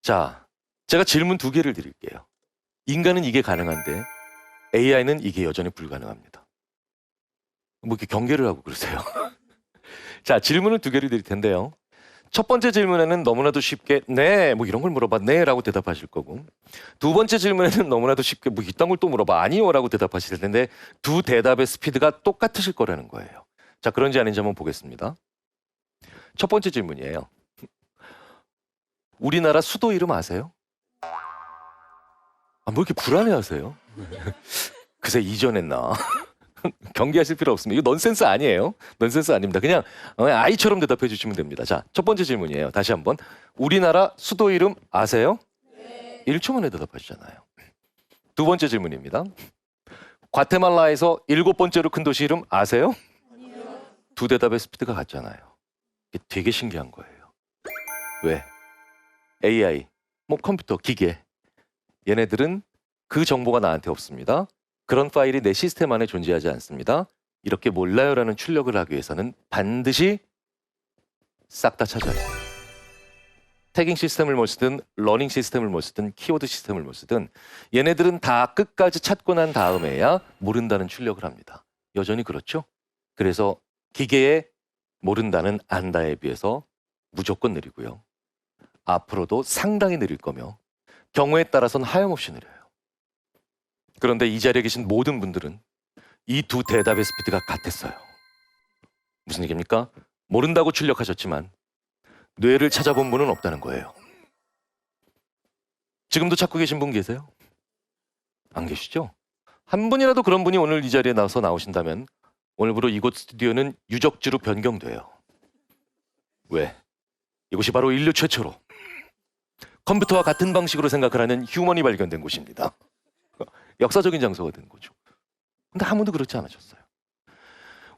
자, 제가 질문 두 개를 드릴게요. 인간은 이게 가능한데 AI는 이게 여전히 불가능합니다. 뭐 이렇게 경계를 하고 그러세요. 자, 질문을 두 개를 드릴 텐데요. 첫 번째 질문에는 너무나도 쉽게 네, 뭐 이런 걸 물어봐 네 라고 대답하실 거고, 두 번째 질문에는 너무나도 쉽게 뭐 이딴 걸 또 물어봐 아니요 라고 대답하실 텐데 두 대답의 스피드가 똑같으실 거라는 거예요. 자, 그런지 아닌지 한번 보겠습니다. 첫 번째 질문이에요. 우리나라 수도 이름 아세요? 아, 뭐 이렇게 불안해하세요? 그새 이전했나? 경계하실 필요 없습니다. 이거 넌센스 아니에요. 넌센스 아닙니다. 그냥 아이처럼 대답해 주시면 됩니다. 자, 첫 번째 질문이에요. 다시 한번. 우리나라 수도 이름 아세요? 네. 1초 만에 대답하시잖아요. 두 번째 질문입니다. 과테말라에서 7번째로 큰 도시 이름 아세요? 아니요. 두 대답의 스피드가 같잖아요. 이게 되게 신기한 거예요. 왜? AI, 뭐 컴퓨터, 기계, 얘네들은 그 정보가 나한테 없습니다. 그런 파일이 내 시스템 안에 존재하지 않습니다. 이렇게 몰라요라는 출력을 하기 위해서는 반드시 싹 다 찾아야 돼요. 태깅 시스템을 뭐 쓰든 러닝 시스템을 뭐 쓰든 키워드 시스템을 뭐 쓰든 얘네들은 다 끝까지 찾고 난 다음에야 모른다는 출력을 합니다. 여전히 그렇죠? 그래서 기계의 모른다는 안다에 비해서 무조건 느리고요. 앞으로도 상당히 느릴 거며 경우에 따라서는 하염없이 느려요. 그런데 이 자리에 계신 모든 분들은 이 두 대답의 스피드가 같았어요. 무슨 얘기입니까? 모른다고 출력하셨지만 뇌를 찾아본 분은 없다는 거예요. 지금도 찾고 계신 분 계세요? 안 계시죠? 한 분이라도 그런 분이 오늘 이 자리에 나와서 나오신다면 오늘부로 이곳 스튜디오는 유적지로 변경돼요. 왜? 이곳이 바로 인류 최초로 컴퓨터와 같은 방식으로 생각을 하는 휴먼이 발견된 곳입니다. 역사적인 장소가 된 거죠. 근데 아무도 그렇지 않으셨어요.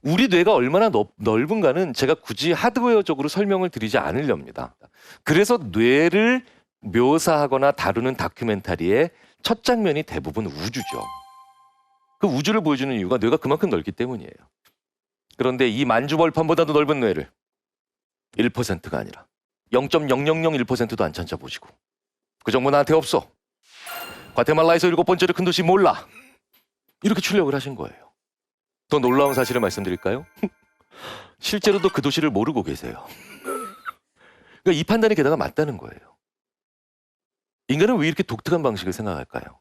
우리 뇌가 얼마나 넓은가는 제가 굳이 하드웨어적으로 설명을 드리지 않으렵니다. 그래서 뇌를 묘사하거나 다루는 다큐멘터리의 첫 장면이 대부분 우주죠. 그 우주를 보여주는 이유가 뇌가 그만큼 넓기 때문이에요. 그런데 이 만주벌판보다도 넓은 뇌를 1%가 아니라 0.0001%도 안 찾아보시고 그 정보 나한테 없어. 과테말라에서 7번째로 큰 도시 몰라. 이렇게 출력을 하신 거예요. 더 놀라운 사실을 말씀드릴까요? 실제로도 그 도시를 모르고 계세요. 그러니까 이 판단이 게다가 맞다는 거예요. 인간은 왜 이렇게 독특한 방식을 생각할까요?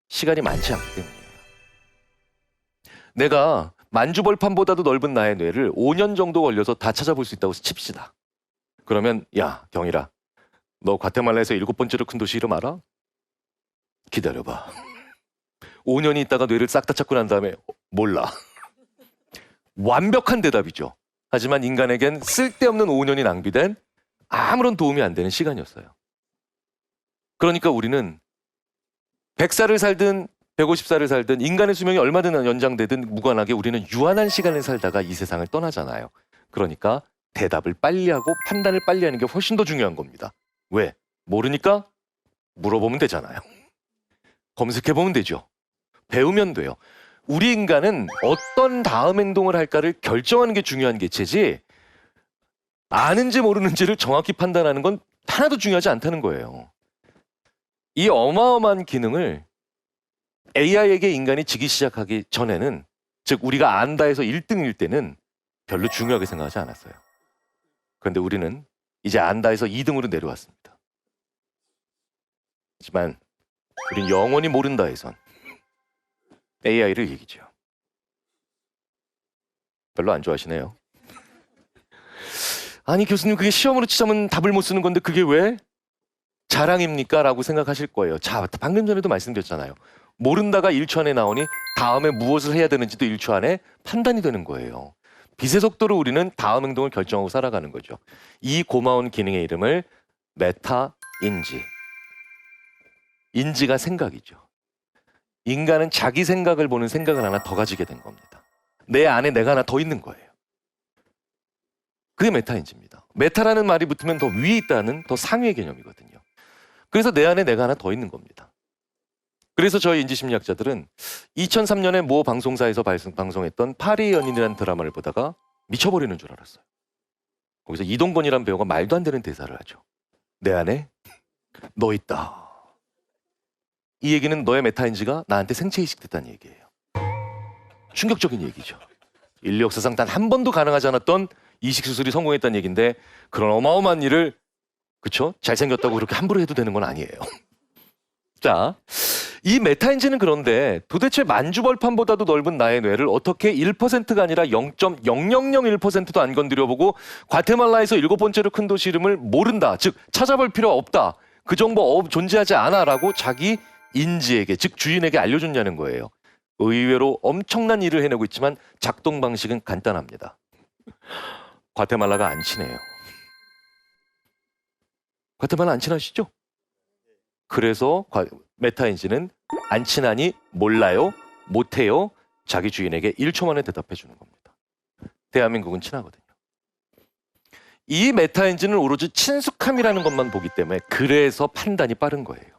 시간이 많지 않기 때문이에요. 내가 만주벌판보다도 넓은 나의 뇌를 5년 정도 걸려서 다 찾아볼 수 있다고 칩시다. 그러면 야, 경일아, 너 과테말라에서 7번째로 큰 도시 이름 알아? 기다려봐. 5년이 있다가 뇌를 싹 다 찾고 난 다음에 몰라. 완벽한 대답이죠. 하지만 인간에겐 쓸데없는 5년이 낭비된 아무런 도움이 안 되는 시간이었어요. 그러니까 우리는 100살을 살든 150살을 살든 인간의 수명이 얼마든 연장되든 무관하게 우리는 유한한 시간을 살다가 이 세상을 떠나잖아요. 그러니까 대답을 빨리 하고 판단을 빨리 하는 게 훨씬 더 중요한 겁니다. 왜? 모르니까 물어보면 되잖아요. 검색해보면 되죠. 배우면 돼요. 우리 인간은 어떤 다음 행동을 할까를 결정하는 게 중요한 개체지 아는지 모르는지를 정확히 판단하는 건 하나도 중요하지 않다는 거예요. 이 어마어마한 기능을 AI에게 인간이 지기 시작하기 전에는, 즉 우리가 안다에서 1등일 때는 별로 중요하게 생각하지 않았어요. 그런데 우리는 이제 안다에서 2등으로 내려왔습니다. 하지만 우린 영원히 모른다에선 AI를 이기죠. 별로 안 좋아하시네요. 아니 교수님, 그게 시험으로 치자면 답을 못 쓰는 건데 그게 왜 자랑입니까? 라고 생각하실 거예요. 자, 방금 전에도 말씀드렸잖아요. 모른다가 1초 안에 나오니 다음에 무엇을 해야 되는지도 1초 안에 판단이 되는 거예요. 빛의 속도로 우리는 다음 행동을 결정하고 살아가는 거죠. 이 고마운 기능의 이름을 메타인지. 인지가 생각이죠. 인간은 자기 생각을 보는 생각을 하나 더 가지게 된 겁니다. 내 안에 내가 하나 더 있는 거예요. 그게 메타인지입니다. 메타라는 말이 붙으면 더 위에 있다는, 더 상위의 개념이거든요. 그래서 내 안에 내가 하나 더 있는 겁니다. 그래서 저희 인지심리학자들은 2003년에 모 방송사에서 방송했던 파리의 연인이라는 드라마를 보다가 미쳐버리는 줄 알았어요. 거기서 이동건이라는 배우가 말도 안 되는 대사를 하죠. 내 안에 너 있다. 이 얘기는 너의 메타인지가 나한테 생체이식 됐다는 얘기예요. 충격적인 얘기죠. 인류 역사상 단 한 번도 가능하지 않았던 이식 수술이 성공했다는 얘기인데 그런 어마어마한 일을 그쵸? 잘생겼다고 그렇게 함부로 해도 되는 건 아니에요. 자, 이 메타인지는 그런데 도대체 만주벌판보다도 넓은 나의 뇌를 어떻게 1%가 아니라 0.0001%도 안 건드려보고 과테말라에서 7번째로 큰 도시 이름을 모른다. 즉 찾아볼 필요 없다. 그 정보 존재하지 않아라고 자기 인지에게 즉 주인에게 알려줬냐는 거예요. 의외로 엄청난 일을 해내고 있지만 작동 방식은 간단합니다. 과테말라가 안 친해요. 과테말라 안 친하시죠? 그래서 메타인지는 안 친하니 몰라요, 못해요, 자기 주인에게 1초 만에 대답해 주는 겁니다. 대한민국은 친하거든요. 이 메타인지는 오로지 친숙함이라는 것만 보기 때문에 그래서 판단이 빠른 거예요.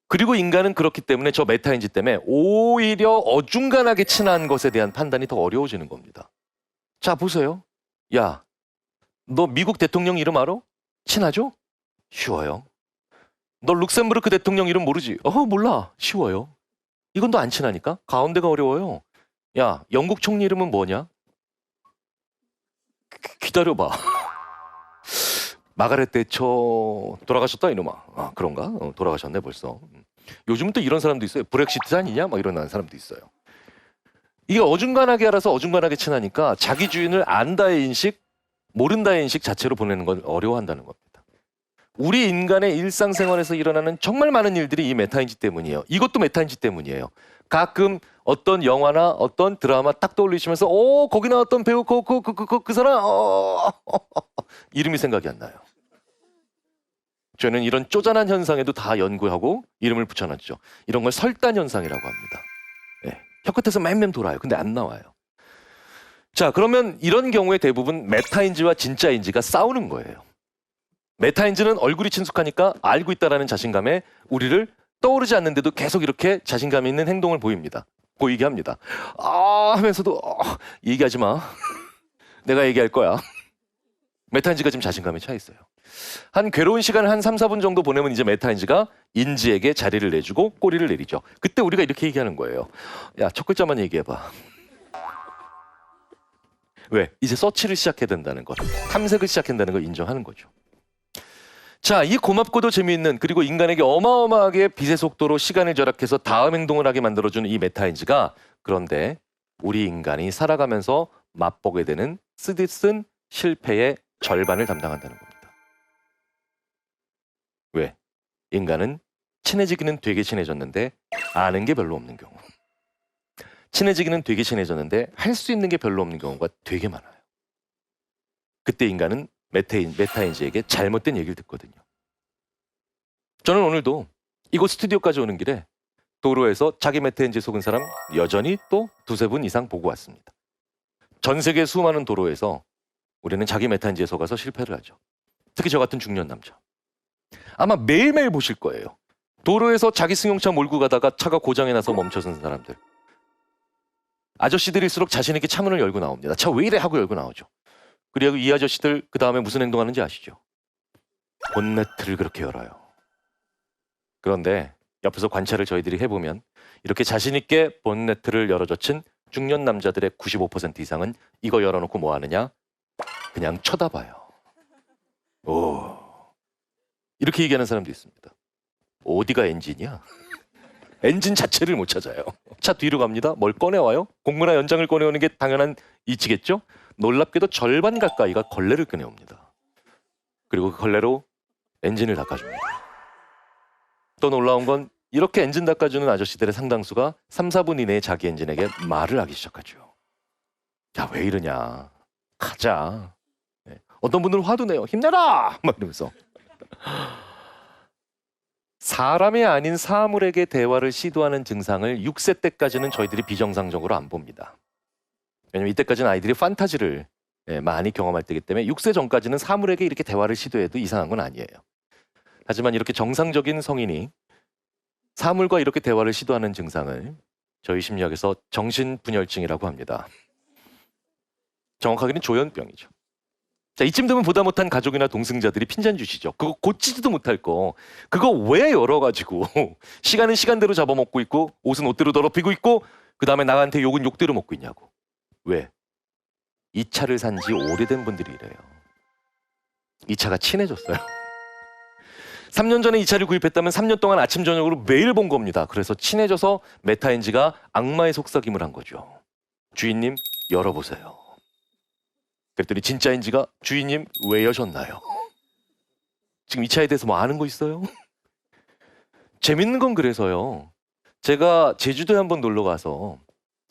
그리고 인간은 그렇기 때문에 저 메타인지 때문에 오히려 어중간하게 친한 것에 대한 판단이 더 어려워지는 겁니다. 자, 보세요. 야, 너 미국 대통령 이름 알아? 친하죠? 쉬워요. 너 룩셈부르크 대통령 이름 모르지? 몰라. 쉬워요. 이건 너 안 친하니까? 가운데가 어려워요. 야, 영국 총리 이름은 뭐냐? 기다려봐. 마가렛 대처 돌아가셨다 이놈아. 그런가? 돌아가셨네 벌써. 요즘은 또 이런 사람도 있어요. 브렉시트 아니냐? 막 이런 사람도 있어요. 이게 어중간하게 알아서 어중간하게 친하니까 자기 주인을 안다의 인식, 모른다의 인식 자체로 보내는 걸 어려워한다는 겁니다. 우리 인간의 일상생활에서 일어나는 정말 많은 일들이 이 메타인지 때문이에요. 이것도 메타인지 때문이에요. 가끔 어떤 영화나 어떤 드라마 딱 떠올리시면서 거기 나왔던 배우 그 사람 이름이 생각이 안 나요. 저는 이런 쪼잔한 현상에도 다 연구하고 이름을 붙여놨죠. 이런 걸 설단 현상이라고 합니다. 네. 혀끝에서 맴맴 돌아요. 근데 안 나와요. 자, 그러면 이런 경우에 대부분 메타인지와 진짜인지가 싸우는 거예요. 메타인지는 얼굴이 친숙하니까 알고 있다라는 자신감에 우리를 떠오르지 않는데도 계속 이렇게 자신감 있는 행동을 보이게 합니다. 하면서도 얘기하지 마. 내가 얘기할 거야. 메타인지가 지금 자신감에 차 있어요. 한 괴로운 시간을 한 3, 4분 정도 보내면 이제 메타인지가 인지에게 자리를 내주고 꼬리를 내리죠. 그때 우리가 이렇게 얘기하는 거예요. 야, 첫 글자만 얘기해봐. 왜? 이제 서치를 시작해야 된다는 것, 탐색을 시작한다는 걸 인정하는 거죠. 자, 이 고맙고도 재미있는 그리고 인간에게 어마어마하게 빛의 속도로 시간을 절약해서 다음 행동을 하게 만들어주는 이 메타인지가 그런데 우리 인간이 살아가면서 맛보게 되는 쓰디쓴 실패의 절반을 담당한다는 겁니다. 왜? 인간은 친해지기는 되게 친해졌는데 아는 게 별로 없는 경우. 친해지기는 되게 친해졌는데 할 수 있는 게 별로 없는 경우가 되게 많아요. 그때 인간은 메타인지에게 잘못된 얘기를 듣거든요. 저는 오늘도 이곳 스튜디오까지 오는 길에 도로에서 자기 메타인지에 속은 사람 여전히 또 두세 분 이상 보고 왔습니다. 전 세계 수많은 도로에서 우리는 자기 메타인지에 속아서 실패를 하죠. 특히 저 같은 중년 남자. 아마 매일매일 보실 거예요. 도로에서 자기 승용차 몰고 가다가 차가 고장이 나서 멈춰선 사람들. 아저씨들일수록 자신 있게 차문을 열고 나옵니다. 차 왜 이래 하고 열고 나오죠. 그리고 이 아저씨들 그 다음에 무슨 행동하는지 아시죠? 본네트를 그렇게 열어요. 그런데 옆에서 관찰을 저희들이 해보면 이렇게 자신 있게 본네트를 열어젖힌 중년 남자들의 95% 이상은 이거 열어놓고 뭐 하느냐? 그냥 쳐다봐요. 이렇게 얘기하는 사람도 있습니다. 어디가 엔진이야? 엔진 자체를 못 찾아요. 차 뒤로 갑니다. 뭘 꺼내와요? 공문화 연장을 꺼내오는 게 당연한 이치겠죠? 놀랍게도 절반 가까이가 걸레를 꺼내옵니다. 그리고 그 걸레로 엔진을 닦아줍니다. 또 놀라운 건 이렇게 엔진 닦아주는 아저씨들의 상당수가 3, 4분 이내에 자기 엔진에게 말을 하기 시작하죠. 야, 왜 이러냐. 가자. 네. 어떤 분들은 화도 내요. 힘내라! 막 이러면서. 사람이 아닌 사물에게 대화를 시도하는 증상을 6세 때까지는 저희들이 비정상적으로 안 봅니다. 왜냐면 이때까지는 아이들이 판타지를 많이 경험할 때이기 때문에 6세 전까지는 사물에게 이렇게 대화를 시도해도 이상한 건 아니에요. 하지만 이렇게 정상적인 성인이 사물과 이렇게 대화를 시도하는 증상을 저희 심리학에서 정신분열증이라고 합니다. 정확하게는 조현병이죠. 자, 이쯤 되면 보다 못한 가족이나 동승자들이 핀잔 주시죠. 그거 고치지도 못할 거. 그거 왜 열어가지고 시간은 시간대로 잡아먹고 있고 옷은 옷대로 더럽히고 있고 그 다음에 나한테 욕은 욕대로 먹고 있냐고. 왜? 이 차를 산 지 오래된 분들이 이래요. 이 차가 친해졌어요. 3년 전에 이 차를 구입했다면 3년 동안 아침 저녁으로 매일 본 겁니다. 그래서 친해져서 메타엔지가 악마의 속삭임을 한 거죠. 주인님 열어보세요. 그랬더니 진짜인지가 주인님 왜 여셨나요? 지금 이 차에 대해서 뭐 아는 거 있어요? 재밌는 건 그래서요. 제가 제주도에 한번 놀러 가서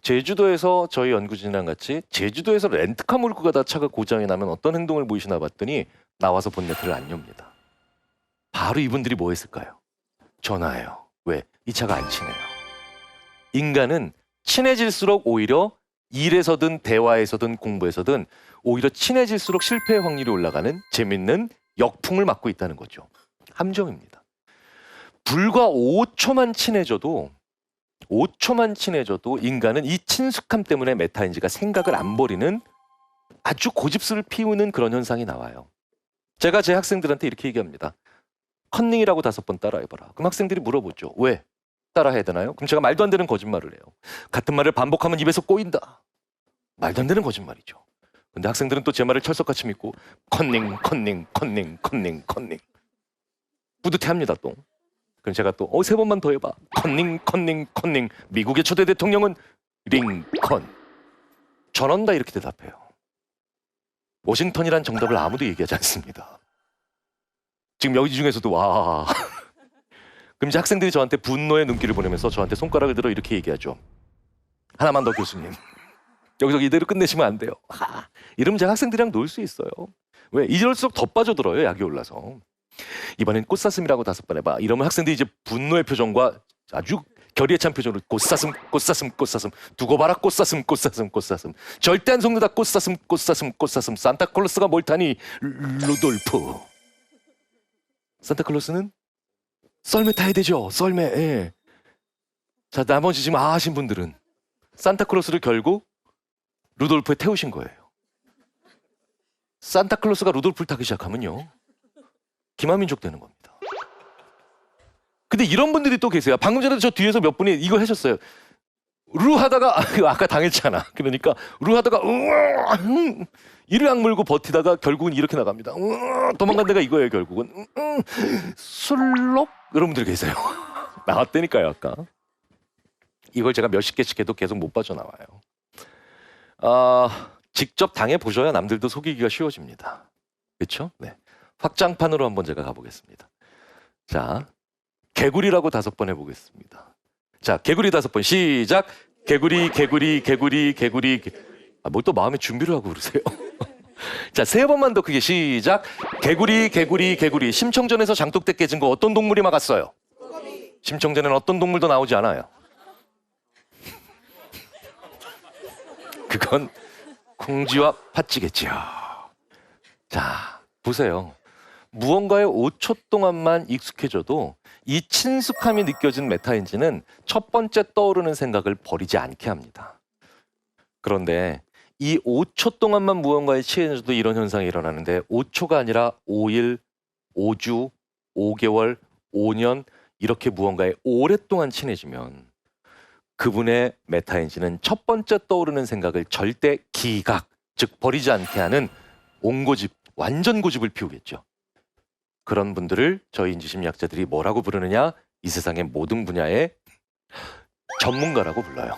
제주도에서 저희 연구진이랑 같이 제주도에서 렌트카 몰고 가다 차가 고장이 나면 어떤 행동을 보이시나 봤더니 나와서 본네트를 안 엽니다. 바로 이분들이 뭐 했을까요? 전화해요. 왜? 이 차가 안 친해요. 인간은 친해질수록 오히려 일에서든 대화에서든 공부에서든 오히려 친해질수록 실패의 확률이 올라가는 재밌는 역풍을 맞고 있다는 거죠. 함정입니다. 불과 5초만 친해져도 인간은 이 친숙함 때문에 메타인지가 생각을 안 버리는 아주 고집스를 피우는 그런 현상이 나와요. 제가 제 학생들한테 이렇게 얘기합니다. 컨닝이라고 5번 따라해봐라. 그럼 학생들이 물어보죠. 왜? 따라해야 되나요? 그럼 제가 말도 안 되는 거짓말을 해요. 같은 말을 반복하면 입에서 꼬인다. 말도 안 되는 거짓말이죠. 근데 학생들은 또 제 말을 철석같이 믿고 컨닝 뿌듯해합니다 또. 그럼 제가 또 3번만 더 해봐. 컨닝. 미국의 초대 대통령은 링컨. 전원 다 이렇게 대답해요. 워싱턴이란 정답을 아무도 얘기하지 않습니다. 지금 여기 중에서도 와. 그럼 이제 학생들이 저한테 분노의 눈길을 보내면서 저한테 손가락을 들어 이렇게 얘기하죠. 하나만 더 교수님. 여기서 이대로 끝내시면 안 돼요. 이러면 제가 학생들이랑 놀 수 있어요. 왜? 이럴수록 더 빠져들어요. 약이 올라서. 이번엔 꽃사슴이라고 5번 해봐. 이러면 학생들이 이제 분노의 표정과 아주 결의에 찬 표정으로 꽃사슴 두고 봐라 꽃사슴 절대 안 속는다 꽃사슴 산타클로스가 뭘 타니 루돌프. 산타클로스는 썰매 타야 되죠. 썰매. 예. 자, 나머지 지금 아신 분들은 산타클로스를 결국 루돌프에 태우신 거예요. 산타클로스가 루돌프를 타기 시작하면요. 기마민족 되는 겁니다. 근데 이런 분들이 또 계세요. 방금 전에 저 뒤에서 몇 분이 이거 하셨어요. 루 하다가 아까 당했잖아. 그러니까 루 하다가 이를 악물고 버티다가 결국은 이렇게 나갑니다. 도망간 데가 이거예요. 결국은 술록 이런 분들이 계세요. 나왔다니까요. 아까 이걸 제가 몇십 개씩 해도 계속 못 빠져나와요. 직접 당해보셔야 남들도 속이기가 쉬워집니다. 그렇죠? 네. 확장판으로 한번 제가 가보겠습니다. 자, 개구리라고 5번 해보겠습니다. 자, 개구리 5번 시작. 개구리. 뭘 또 마음에 준비를 하고 그러세요? 자, 3번만 더 크게 시작. 개구리. 심청전에서 장독대 깨진 거 어떤 동물이 막았어요? 심청전에는 어떤 동물도 나오지 않아요. 그건 콩쥐와 팥쥐겠지요. 자, 보세요. 무언가에 5초 동안만 익숙해져도 이 친숙함이 느껴진 메타인지는 첫 번째 떠오르는 생각을 버리지 않게 합니다. 그런데 이 5초 동안만 무언가에 취해져도 이런 현상이 일어나는데 5초가 아니라 5일, 5주, 5개월, 5년 이렇게 무언가에 오랫동안 친해지면 그분의 메타인지는 첫 번째 떠오르는 생각을 절대 기각, 즉 버리지 않게 하는 옹고집, 완전 고집을 피우겠죠. 그런 분들을 저희 인지심리학자들이 뭐라고 부르느냐? 이 세상의 모든 분야의 전문가라고 불러요.